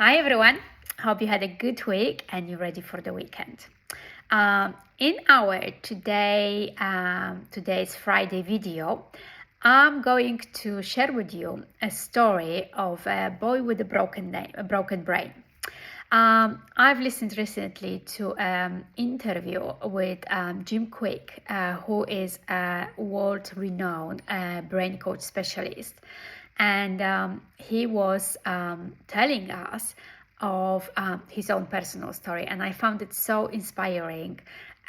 Hi everyone, hope you had a good week and you're ready for the weekend. In our today's Friday video, I'm going to share with you a story of a boy with a broken brain. I've listened recently to an interview with J Kwik, who is a world-renowned brain coach specialist. And he was telling us of his own personal story. And I found it so inspiring,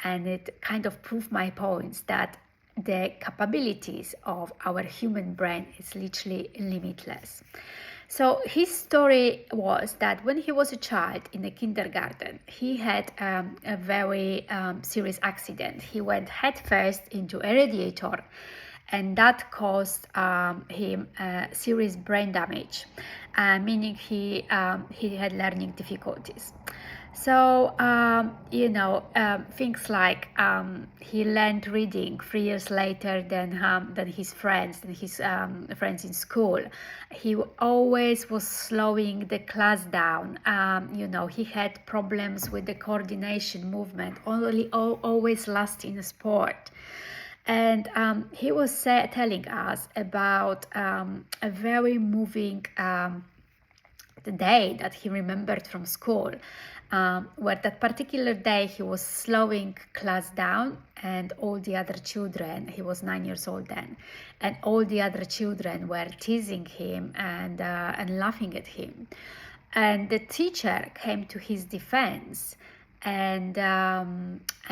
and it kind of proved my points that the capabilities of our human brain is literally limitless. So his story was that when he was a child in the kindergarten, he had a very serious accident. He went headfirst into a radiator, and that caused him serious brain damage, meaning he had learning difficulties. So, things like he learned reading 3 years later than his friends, friends in school. He always was slowing the class down. He had problems with the coordination movement, always lost in a sport. And he was telling us about a very moving the day that he remembered from school, where that particular day he was slowing class down, and all the other children, he was 9 years old then, and all the other children were teasing him and laughing at him. And the teacher came to his defense, and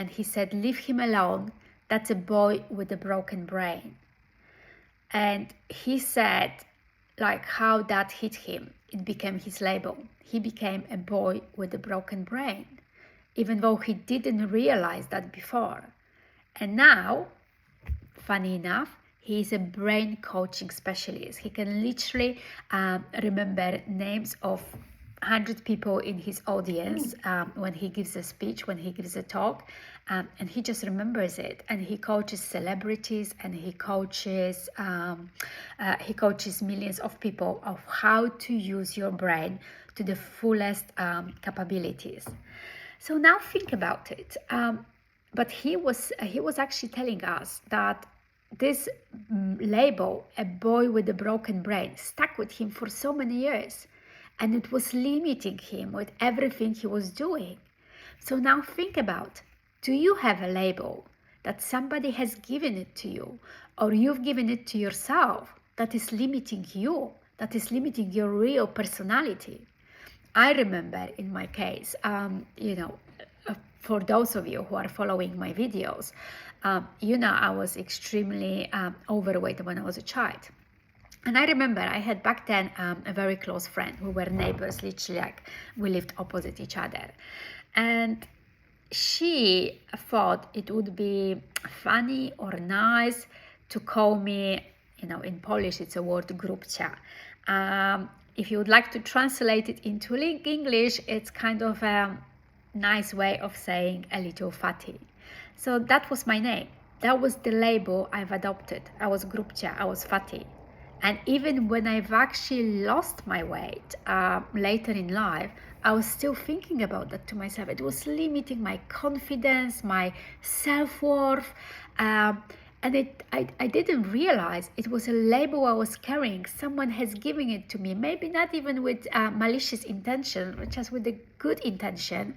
he said, "Leave him alone. That's a boy with a broken brain." And he said, like, how that hit him. It became his label. He became a boy with a broken brain, even though he didn't realize that before. And now, funny enough, he is a brain coaching specialist. He can literally remember names of 100 people in his audience when he gives a speech, when he gives a talk, and he just remembers it. And he coaches celebrities, and he coaches millions of people of how to use your brain to the fullest capabilities. So now think about it. But he was actually telling us that this label, a boy with a broken brain, stuck with him for so many years, and it was limiting him with everything he was doing. So now think about, do you have a label that somebody has given it to you, or you've given it to yourself, that is limiting you, that is limiting your real personality? I remember in my case, for those of you who are following my videos, I was extremely overweight when I was a child. And I remember I had back then a very close friend who were neighbors, literally, like we lived opposite each other. And she thought it would be funny or nice to call me, in Polish it's a word grubcia. If you would like to translate it into English, it's kind of a nice way of saying a little fatty. So that was my name. That was the label I've adopted. I was grubcia, I was fatty. And even when I've actually lost my weight later in life, I was still thinking about that to myself. It was limiting my confidence, my self-worth. And I didn't realize it was a label I was carrying. Someone has given it to me, maybe not even with malicious intention, but just with a good intention.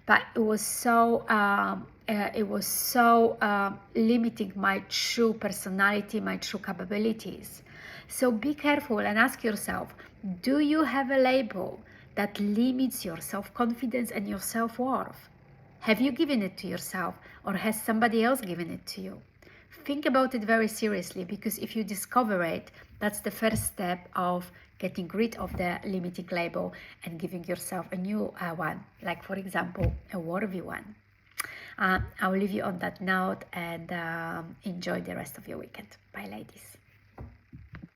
But it was so limiting my true personality, my true capabilities. So be careful and ask yourself, do you have a label that limits your self-confidence and your self-worth? Have you given it to yourself, or has somebody else given it to you? Think about it very seriously, because if you discover it, that's the first step of getting rid of the limiting label and giving yourself a new one, like, for example, a worthy one. I'll leave you on that note, and enjoy the rest of your weekend. Bye, ladies.